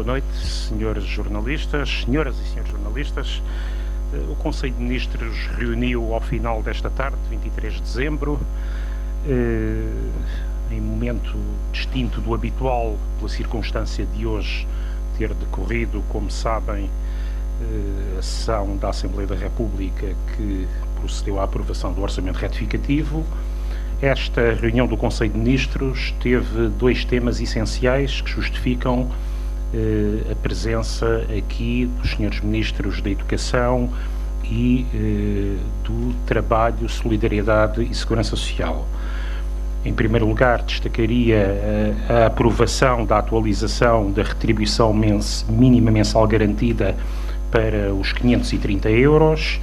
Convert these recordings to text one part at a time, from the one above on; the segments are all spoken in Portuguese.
Boa noite, senhores jornalistas, senhoras e senhores jornalistas. O Conselho de Ministros reuniu ao final desta tarde, 23 de dezembro, em momento distinto do habitual, pela circunstância de hoje ter decorrido, como sabem, a sessão da Assembleia da República que procedeu à aprovação do Orçamento Retificativo. Esta reunião do Conselho de Ministros teve dois temas essenciais que justificam a presença aqui dos senhores Ministros da Educação e do Trabalho, Solidariedade e Segurança Social. Em primeiro lugar, destacaria a aprovação da atualização da retribuição mínima mensal garantida para os 530 euros.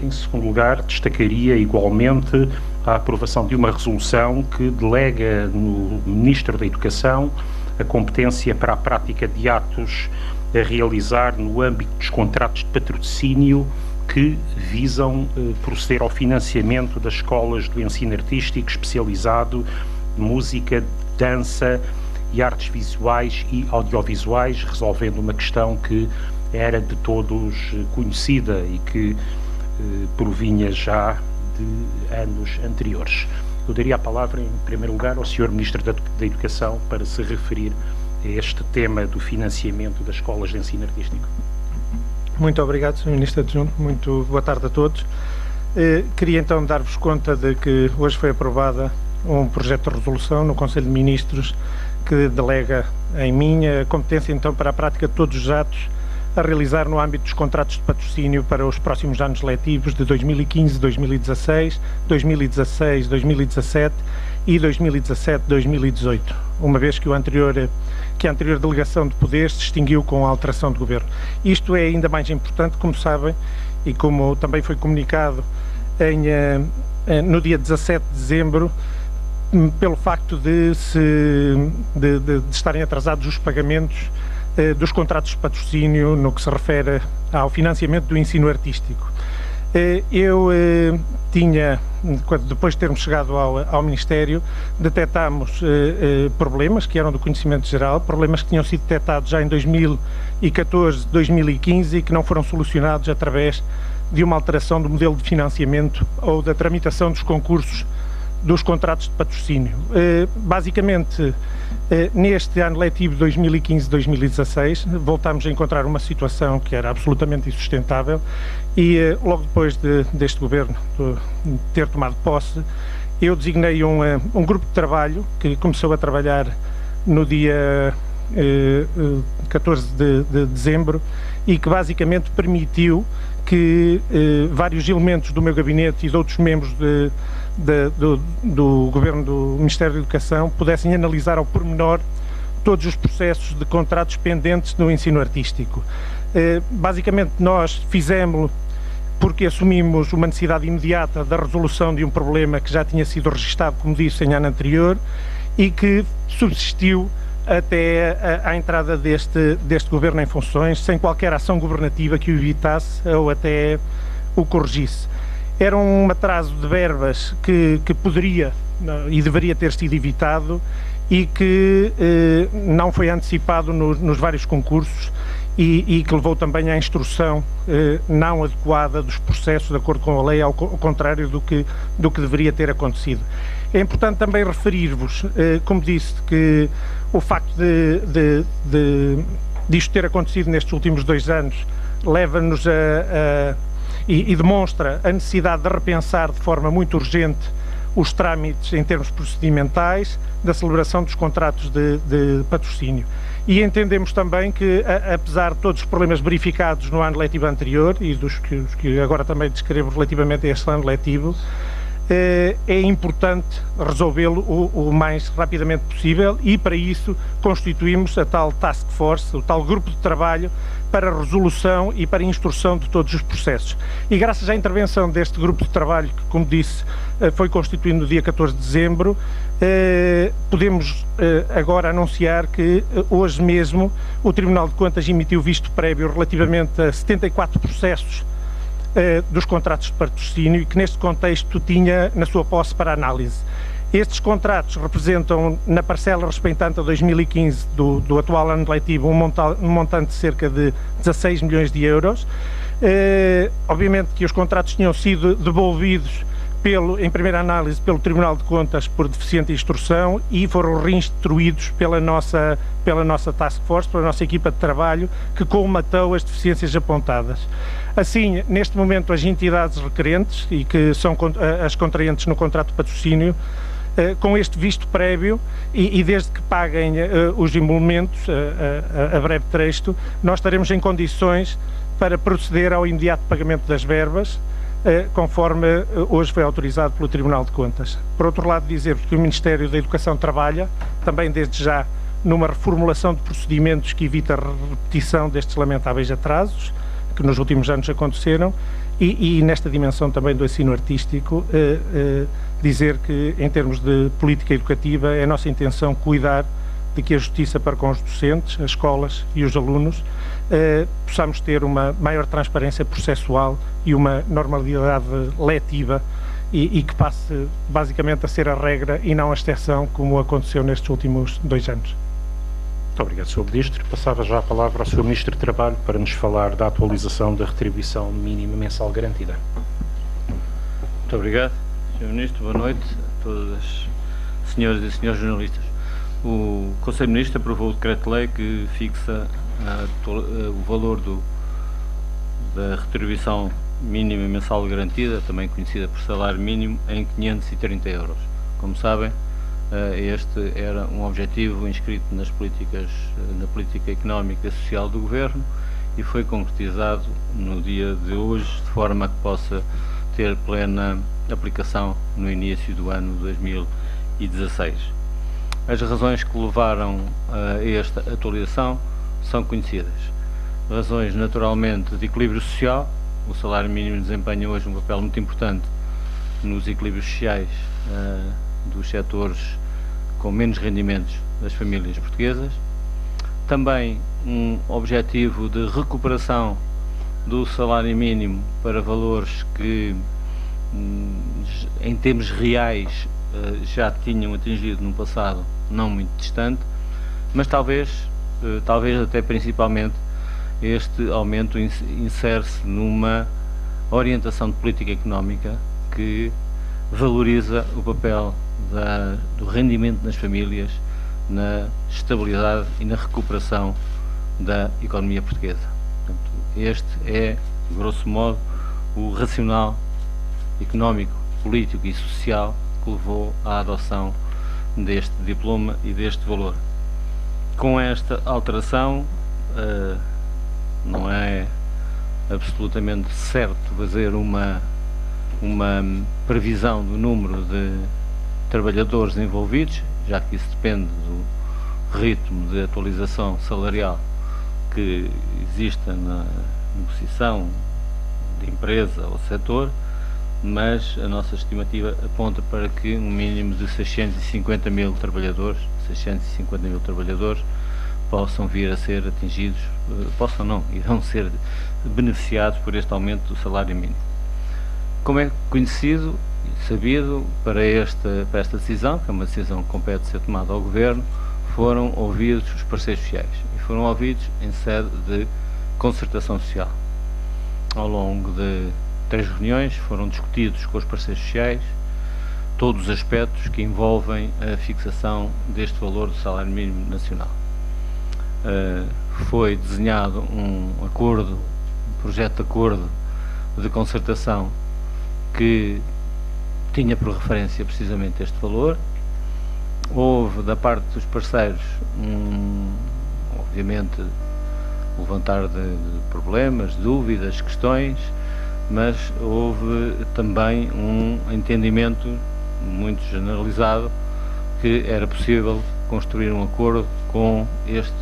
Em segundo lugar, destacaria igualmente a aprovação de uma resolução que delega no Ministro da Educação a competência para a prática de atos a realizar no âmbito dos contratos de patrocínio que visam proceder ao financiamento das escolas do ensino artístico especializado de música, dança e artes visuais e audiovisuais, resolvendo uma questão que era de todos conhecida e que provinha já de anos anteriores. Eu daria a palavra, em primeiro lugar, ao Sr. Ministro da Educação para se referir a este tema do financiamento das escolas de ensino artístico. Muito obrigado, Sr. Ministro Adjunto. Muito boa tarde a todos. Queria então dar-vos conta de que hoje foi aprovada um projeto de resolução no Conselho de Ministros que delega em mim a competência então para a prática de todos os atos a realizar no âmbito dos contratos de patrocínio para os próximos anos letivos de 2015, 2016, 2016, 2017 e 2017, 2018, uma vez que a anterior delegação de poderes se extinguiu com a alteração de governo. Isto é ainda mais importante, como sabem, e como também foi comunicado no dia 17 de dezembro, pelo facto de estarem atrasados os pagamentos dos contratos de patrocínio no que se refere ao financiamento do ensino artístico. Eu tinha, depois de termos chegado ao Ministério, detectámos problemas que eram do conhecimento geral, problemas que tinham sido detectados já em 2014, 2015 e que não foram solucionados através de uma alteração do modelo de financiamento ou da tramitação dos concursos dos contratos de patrocínio. Basicamente, neste ano letivo 2015-2016, voltámos a encontrar uma situação que era absolutamente insustentável e logo depois deste governo ter tomado posse, eu designei um grupo de trabalho que começou a trabalhar no dia 14 de dezembro e que basicamente permitiu que vários elementos do meu gabinete e de outros membros do Governo do Ministério da Educação pudessem analisar ao pormenor todos os processos de contratos pendentes no ensino artístico. Basicamente nós fizemos-lo porque assumimos uma necessidade imediata da resolução de um problema que já tinha sido registado, como disse, em ano anterior e que subsistiu até à entrada deste Governo em funções, sem qualquer ação governativa que o evitasse ou até o corrigisse. Era um atraso de verbas que poderia e deveria ter sido evitado e que não foi antecipado nos vários concursos e que levou também à instrução não adequada dos processos de acordo com a lei, ao contrário do que deveria ter acontecido. É importante também referir-vos, como disse, que o facto disto ter acontecido nestes últimos 2 anos leva-nos e demonstra a necessidade de repensar de forma muito urgente os trâmites em termos procedimentais da celebração dos contratos de patrocínio. E entendemos também que, apesar de todos os problemas verificados no ano letivo anterior e dos que agora também descrevo relativamente a este ano letivo, é importante resolvê-lo o mais rapidamente possível e, para isso, constituímos a tal task force, o tal grupo de trabalho para a resolução e para a instrução de todos os processos. E graças à intervenção deste grupo de trabalho, que, como disse, foi constituído no dia 14 de dezembro, podemos agora anunciar que hoje mesmo o Tribunal de Contas emitiu visto prévio relativamente a 74 processos dos contratos de patrocínio e que neste contexto tinha na sua posse para análise. Estes contratos representam, na parcela respeitante a 2015 do atual ano letivo, um montante de cerca de 16 milhões de euros. Obviamente que os contratos tinham sido devolvidos em primeira análise pelo Tribunal de Contas por deficiente instrução e foram reinstruídos pela nossa Task Force, pela nossa equipa de trabalho, que colmatou as deficiências apontadas. Assim, neste momento, as entidades requerentes, e que são as contraentes no contrato de patrocínio, com este visto prévio e desde que paguem os emolumentos a breve trecho, nós estaremos em condições para proceder ao imediato pagamento das verbas, conforme hoje foi autorizado pelo Tribunal de Contas. Por outro lado, dizer-vos que o Ministério da Educação trabalha, também desde já, numa reformulação de procedimentos que evita a repetição destes lamentáveis atrasos, que nos últimos anos aconteceram, e nesta dimensão também do ensino artístico, dizer que, em termos de política educativa, é a nossa intenção cuidar de que a justiça para com os docentes, as escolas e os alunos possamos ter uma maior transparência processual e uma normalidade letiva e que passe basicamente a ser a regra e não a exceção, como aconteceu nestes últimos 2 anos. Muito obrigado, Sr. Ministro. Passava já a palavra ao Sr. Ministro de Trabalho para nos falar da atualização da retribuição mínima mensal garantida. Muito obrigado, Sr. Ministro. Boa noite a todas as senhoras e senhores jornalistas. O Conselho de Ministros aprovou o decreto-lei que fixa o valor da retribuição mínima mensal garantida, também conhecida por salário mínimo, em 530 euros. Como sabem, este era um objetivo inscrito na política económica e social do Governo e foi concretizado no dia de hoje, de forma que possa ter plena aplicação no início do ano 2016. As razões que levaram a esta atualização são conhecidas. Razões, naturalmente, de equilíbrio social. O salário mínimo desempenha hoje um papel muito importante nos equilíbrios sociais dos setores com menos rendimentos das famílias portuguesas. Também um objetivo de recuperação do salário mínimo para valores que, em termos reais, já tinham atingido no passado não muito distante, mas talvez até principalmente este aumento insere-se numa orientação de política económica que valoriza o papel do rendimento nas famílias, na estabilidade e na recuperação da economia portuguesa. Portanto, este é, grosso modo, o racional económico, político e social que levou à adoção deste diploma e deste valor. Com esta alteração, não é absolutamente certo fazer uma previsão do número de trabalhadores envolvidos, já que isso depende do ritmo de atualização salarial que exista na negociação de empresa ou setor, mas a nossa estimativa aponta para que um mínimo de 650 mil trabalhadores possam vir a ser atingidos, possam não, irão ser beneficiados por este aumento do salário mínimo. Como é conhecido e sabido, para esta decisão, que é uma decisão que compete ser tomada ao Governo, foram ouvidos os parceiros sociais e foram ouvidos em sede de concertação social. Ao longo de 3 reuniões foram discutidos com os parceiros sociais todos os aspectos que envolvem a fixação deste valor do salário mínimo nacional. Foi desenhado um projeto de acordo de concertação que tinha por referência precisamente este valor. Houve da parte dos parceiros obviamente levantar de problemas, dúvidas, questões, mas houve também um entendimento muito generalizado que era possível construir um acordo com este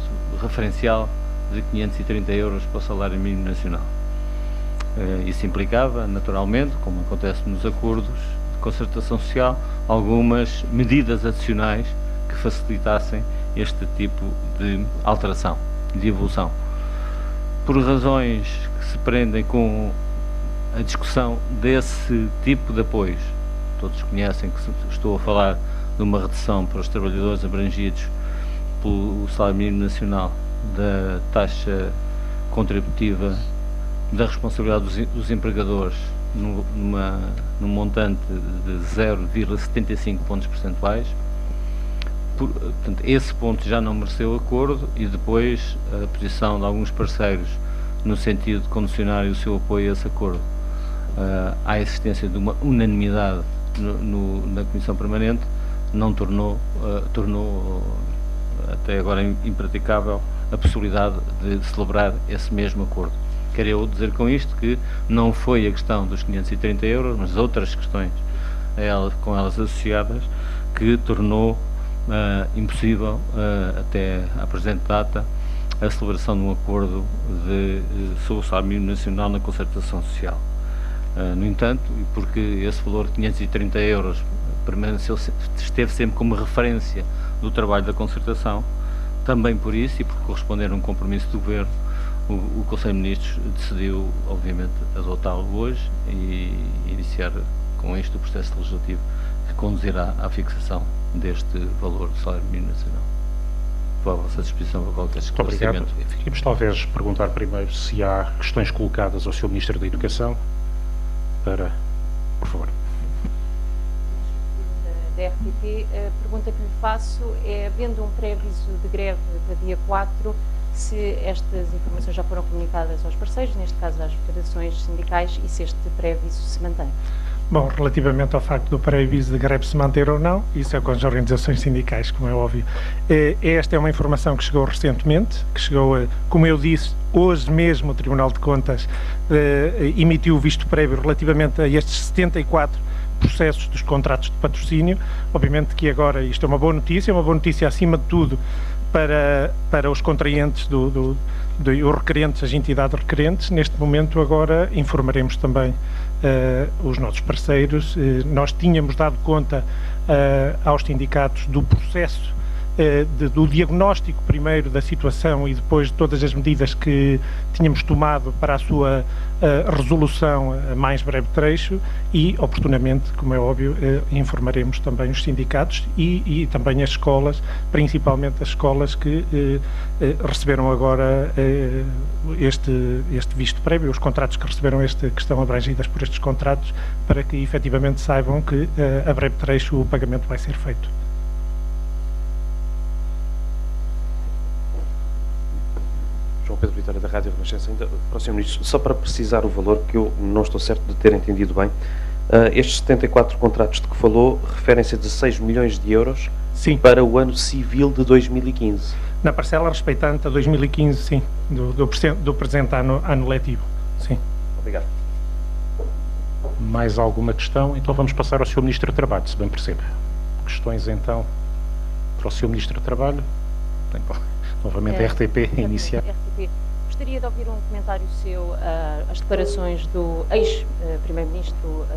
referencial de 530 euros para o salário mínimo nacional. Isso implicava, naturalmente, como acontece nos acordos de concertação social, algumas medidas adicionais que facilitassem este tipo de alteração, de evolução. Por razões que se prendem com a discussão desse tipo de apoios, todos conhecem que estou a falar de uma redução para os trabalhadores abrangidos pelo salário mínimo nacional da taxa contributiva da responsabilidade dos empregadores num montante de 0,75 pontos percentuais. Portanto, esse ponto já não mereceu acordo, e depois a posição de alguns parceiros no sentido de condicionar o seu apoio a esse acordo à existência de uma unanimidade na Comissão Permanente não tornou até agora impraticável a possibilidade de celebrar esse mesmo acordo. Quero eu dizer com isto que não foi a questão dos 530 euros, mas outras questões com elas associadas que tornou impossível, até à presente data, a celebração de um acordo sobre o salário mínimo nacional na concertação social. No entanto, e porque esse valor de 530 euros esteve sempre como referência do trabalho da concertação, também por isso, e por corresponder a um compromisso do Governo, o Conselho de Ministros decidiu, obviamente, adotá-lo hoje e iniciar com isto o processo legislativo que conduzirá à fixação deste valor do salário mínimo nacional. Estou à vossa disposição para qualquer esclarecimento. Muito obrigado. Queríamos talvez perguntar primeiro se há questões colocadas ao Sr. Ministro da Educação. Por favor. Da RTP, a pergunta que lhe faço é, havendo um pré-aviso de greve para dia 4, se estas informações já foram comunicadas aos parceiros, neste caso às federações sindicais, e se este pré-aviso se mantém? Bom, relativamente ao facto do pré-aviso de greve se manter ou não, isso é com as organizações sindicais, como é óbvio. Esta é uma informação que chegou recentemente, que chegou, como eu disse, hoje mesmo o Tribunal de Contas emitiu o visto prévio relativamente a estes 74 processos dos contratos de patrocínio. Obviamente que agora isto é uma boa notícia acima de tudo para os contraentes os requerentes, as entidades requerentes. Neste momento agora informaremos também os nossos parceiros. Nós tínhamos dado conta aos sindicatos do processo, do diagnóstico primeiro da situação e depois de todas as medidas que tínhamos tomado para a sua resolução a mais breve trecho, e oportunamente, como é óbvio, informaremos também os sindicatos e também as escolas, principalmente as escolas que receberam agora este visto prévio, os contratos que receberam que estão abrangidas por estes contratos, para que efetivamente saibam que a breve trecho o pagamento vai ser feito. João Pedro Vitória, da Rádio Renascença. Ainda, para o Sr. Ministro, só para precisar o valor, que eu não estou certo de ter entendido bem, estes 74 contratos de que falou referem-se a 16 milhões de euros. Sim. Para o ano civil de 2015. Na parcela respeitante a 2015, sim, do presente ano letivo, sim. Obrigado. Mais alguma questão? Então vamos passar ao Sr. Ministro do Trabalho, se bem percebe. Questões então para o Sr. Ministro do Trabalho? Novamente a RTP iniciar. RTP. Gostaria de ouvir um comentário seu às declarações do ex-primeiro-ministro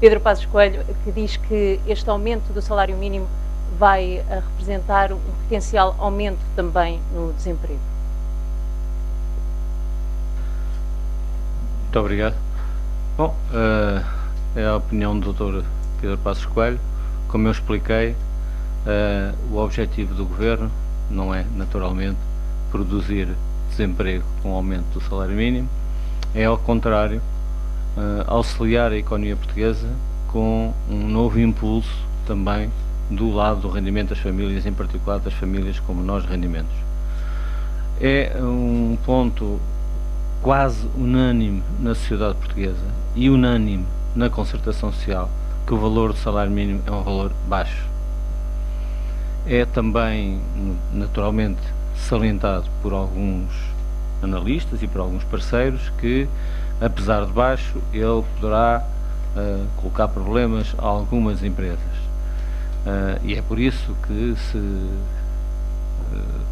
Pedro Passos Coelho, que diz que este aumento do salário mínimo vai representar um potencial aumento também no desemprego. Muito obrigado. Bom, é a opinião do Dr. Pedro Passos Coelho. Como eu expliquei, o objetivo do Governo não é, naturalmente, produzir desemprego com o aumento do salário mínimo, é, ao contrário, auxiliar a economia portuguesa com um novo impulso também do lado do rendimento das famílias, em particular das famílias com menores rendimentos. É um ponto quase unânime na sociedade portuguesa e unânime na concertação social que o valor do salário mínimo é um valor baixo. É também, naturalmente, salientado por alguns analistas e por alguns parceiros que, apesar de baixo, ele poderá colocar problemas a algumas empresas. E é por isso que se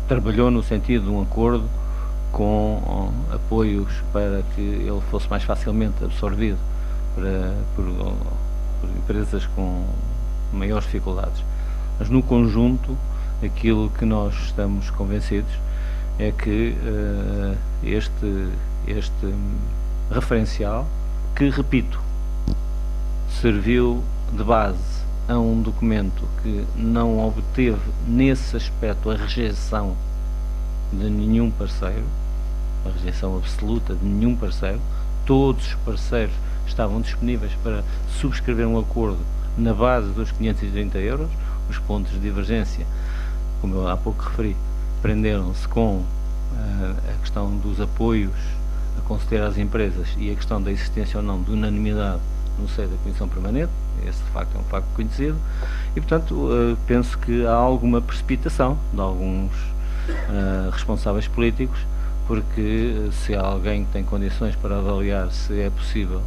trabalhou no sentido de um acordo com apoios para que ele fosse mais facilmente absorvido por empresas com maiores dificuldades. Mas, no conjunto, aquilo que nós estamos convencidos é que este referencial, que, repito, serviu de base a um documento que não obteve nesse aspecto a rejeição de nenhum parceiro, a rejeição absoluta de nenhum parceiro. Todos os parceiros estavam disponíveis para subscrever um acordo na base dos 530 euros. Os pontos de divergência, como eu há pouco referi, prenderam-se com a questão dos apoios a conceder às empresas e a questão da existência ou não de unanimidade no seio da Comissão Permanente. Esse, de facto, é um facto conhecido e, portanto, penso que há alguma precipitação de alguns responsáveis políticos, porque se há alguém que tem condições para avaliar se é possível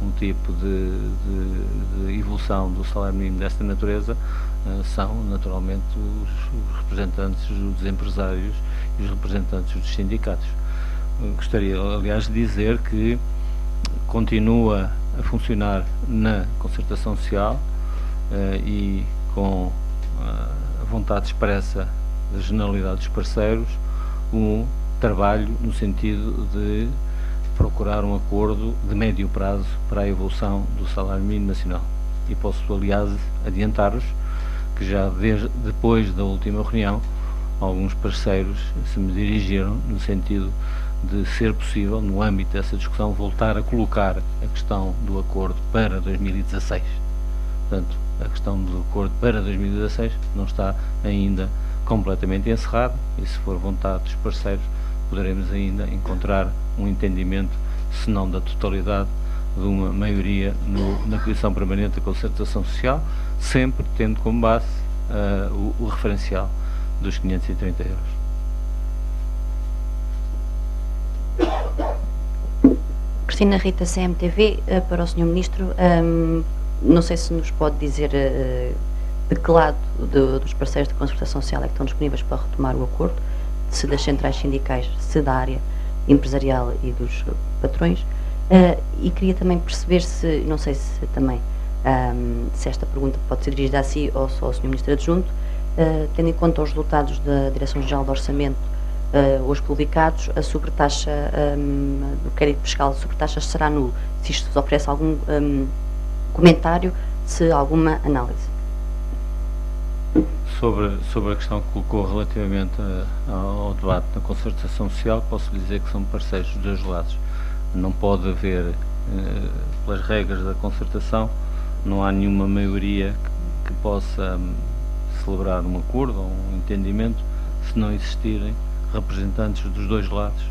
um tipo de evolução do salário mínimo desta natureza, são naturalmente os representantes dos empresários e os representantes dos sindicatos. Gostaria, aliás, de dizer que continua a funcionar na concertação social e com a vontade expressa da generalidade dos parceiros, um trabalho no sentido de procurar um acordo de médio prazo para a evolução do salário mínimo nacional. E posso, aliás, adiantar-vos que já depois da última reunião, alguns parceiros se me dirigiram no sentido de ser possível, no âmbito dessa discussão, voltar a colocar a questão do acordo para 2016. Portanto, a questão do acordo para 2016 não está ainda completamente encerrada e, se for vontade dos parceiros, poderemos ainda encontrar um entendimento, se não da totalidade, de uma maioria na Comissão Permanente da Concertação Social, sempre tendo como base o referencial dos 530 euros. Cristina Rita, CMTV, para o Sr. Ministro, não sei se nos pode dizer de que lado dos parceiros de concertação social é que estão disponíveis para retomar o acordo, se das centrais sindicais, se da área empresarial e dos patrões, e queria também perceber se, não sei se também, se esta pergunta pode ser dirigida a si ou só ao Sr. Ministro Adjunto, tendo em conta os resultados da Direção-Geral do Orçamento hoje publicados, a sobretaxa do crédito fiscal de sobretaxas será nulo. Se isto vos oferece algum comentário, se alguma análise. Sobre a questão que colocou relativamente ao debate na concertação social, posso dizer que são parceiros dos dois lados. Não pode haver, pelas regras da concertação, não há nenhuma maioria que possa celebrar um acordo ou um entendimento se não existirem representantes dos dois lados,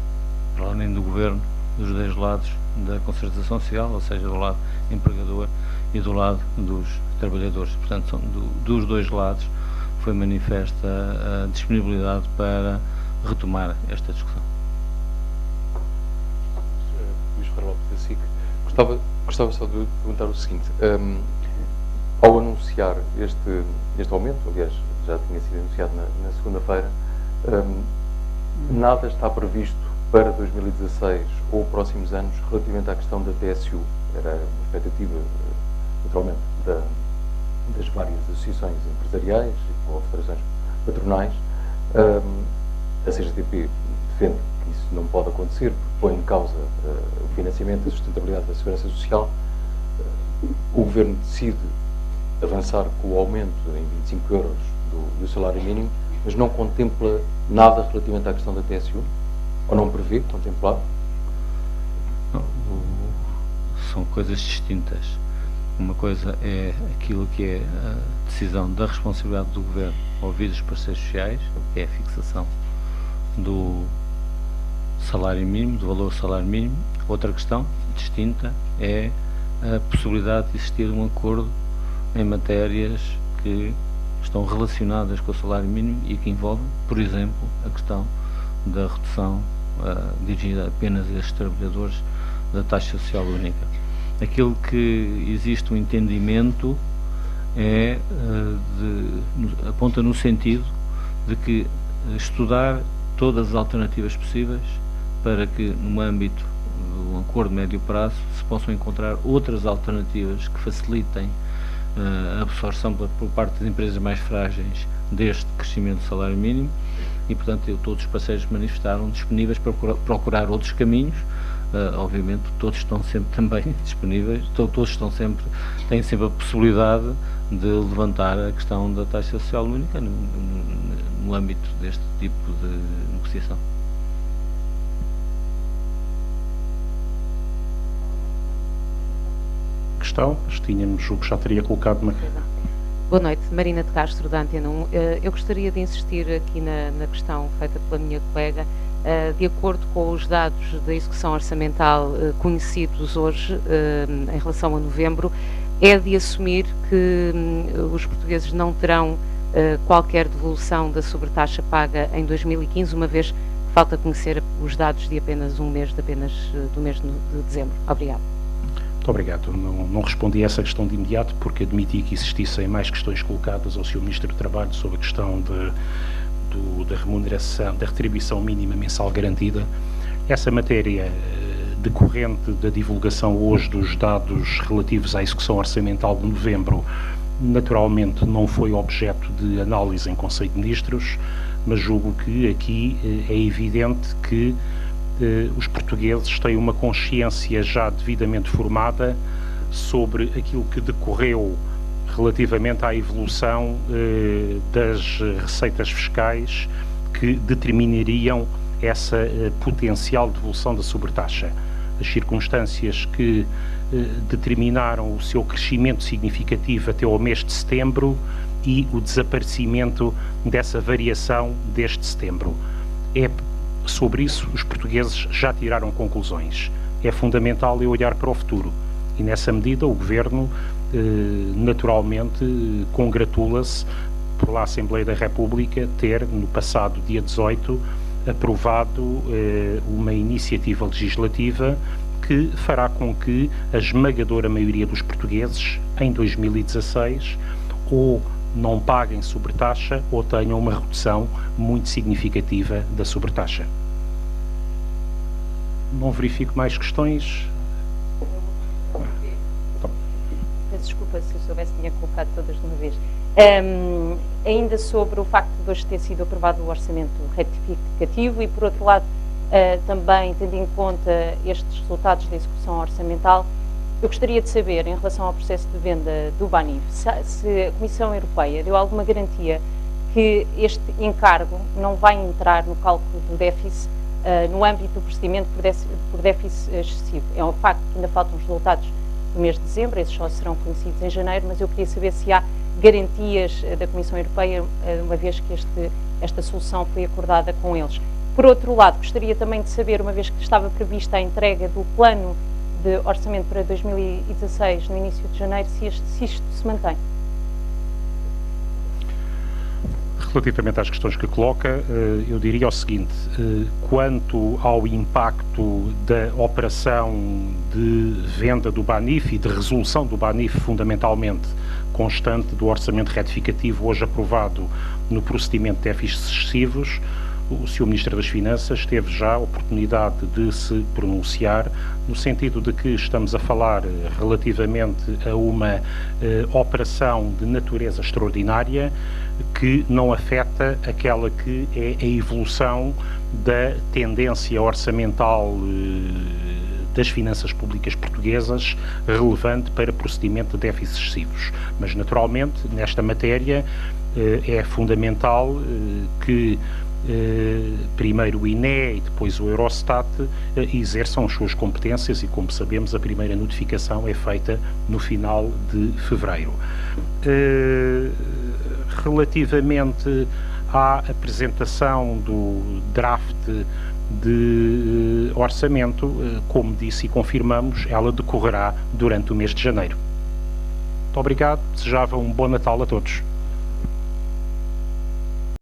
para além do Governo, dos dois lados da concertação social, ou seja, do lado empregador e do lado dos trabalhadores. Portanto, são dos dois lados foi manifesta a disponibilidade para retomar esta discussão. Luís Ferreira Lopes da SIC, gostava só de perguntar o seguinte: ao anunciar este aumento, aliás, já tinha sido anunciado na segunda-feira, nada está previsto para 2016 ou próximos anos relativamente à questão da TSU. Era a expectativa, naturalmente, das várias associações empresariais ou federações patronais. A CGTP defende que isso não pode acontecer, porque põe em causa o financiamento e a sustentabilidade da segurança social. O Governo decide avançar com o aumento em 25 euros do salário mínimo, mas não contempla nada relativamente à questão da TSU? Ou não prevê contemplar? Não, são coisas distintas. Uma coisa é aquilo que é a decisão da responsabilidade do Governo ouvir os parceiros sociais, que é a fixação do salário mínimo, do valor do salário mínimo. Outra questão distinta é a possibilidade de existir um acordo em matérias que estão relacionadas com o salário mínimo e que envolvem, por exemplo, a questão da redução dirigida apenas a estes trabalhadores da taxa social única. Aquilo que existe um entendimento aponta no sentido de que estudar todas as alternativas possíveis para que, no âmbito do acordo de médio prazo, se possam encontrar outras alternativas que facilitem a absorção por parte das empresas mais frágeis deste crescimento do salário mínimo e, portanto, todos os parceiros manifestaram disponíveis para procurar outros caminhos, obviamente todos estão sempre também disponíveis, todos têm sempre a possibilidade de levantar a questão da taxa social única no âmbito deste tipo de negociação. Questão, mas tínhamos o que já teria colocado uma... Boa noite, Marina de Castro, da Antena 1. Eu gostaria de insistir aqui na questão feita pela minha colega. De acordo com os dados da execução orçamental conhecidos hoje, em relação a novembro, é de assumir que os portugueses não terão qualquer devolução da sobretaxa paga em 2015, uma vez que falta conhecer os dados de apenas um mês, do mês de dezembro. Obrigado. Muito obrigado. Não respondi a essa questão de imediato porque admiti que existissem mais questões colocadas ao Sr. Ministro do Trabalho sobre a questão da remuneração, da retribuição mínima mensal garantida. Essa matéria decorrente da divulgação hoje dos dados relativos à execução orçamental de novembro, naturalmente não foi objeto de análise em Conselho de Ministros, mas julgo que aqui é evidente que os portugueses têm uma consciência já devidamente formada sobre aquilo que decorreu relativamente à evolução das receitas fiscais que determinariam essa potencial devolução da sobretaxa. As circunstâncias que determinaram o seu crescimento significativo até ao mês de setembro e o desaparecimento dessa variação desde setembro. Sobre isso, os portugueses já tiraram conclusões. É fundamental olhar para o futuro e, nessa medida, o Governo, naturalmente, congratula-se por a Assembleia da República ter, no passado dia 18, aprovado uma iniciativa legislativa que fará com que a esmagadora maioria dos portugueses, em 2016, ou não paguem sobretaxa ou tenham uma redução muito significativa da sobretaxa. Não verifico mais questões. Peço desculpa se eu soubesse, tinha colocado todas de uma vez. Ainda sobre o facto de hoje ter sido aprovado o orçamento retificativo e, por outro lado, também tendo em conta estes resultados da execução orçamental, eu gostaria de saber, em relação ao processo de venda do BANIF, se a Comissão Europeia deu alguma garantia que este encargo não vai entrar no cálculo do déficit no âmbito do procedimento por déficit excessivo. É um facto que ainda faltam os resultados do mês de dezembro, esses só serão conhecidos em janeiro, mas eu queria saber se há garantias da Comissão Europeia, uma vez que esta solução foi acordada com eles. Por outro lado, gostaria também de saber, uma vez que estava prevista a entrega do plano de orçamento para 2016 no início de janeiro, se isto se mantém. Relativamente às questões que coloca, eu diria o seguinte: quanto ao impacto da operação de venda do BANIF e de resolução do BANIF, fundamentalmente constante do orçamento retificativo hoje aprovado no procedimento de déficits excessivos, o Sr. Ministro das Finanças teve já a oportunidade de se pronunciar, no sentido de que estamos a falar relativamente a uma operação de natureza extraordinária que não afeta aquela que é a evolução da tendência orçamental das finanças públicas portuguesas relevante para procedimento de déficits excessivos. Mas, naturalmente, nesta matéria é fundamental que primeiro o INE e depois o Eurostat exerçam as suas competências e, como sabemos, a primeira notificação é feita no final de fevereiro. Relativamente à apresentação do draft de orçamento, como disse e confirmamos, ela decorrerá durante o mês de janeiro. Muito obrigado, desejava um bom Natal a todos.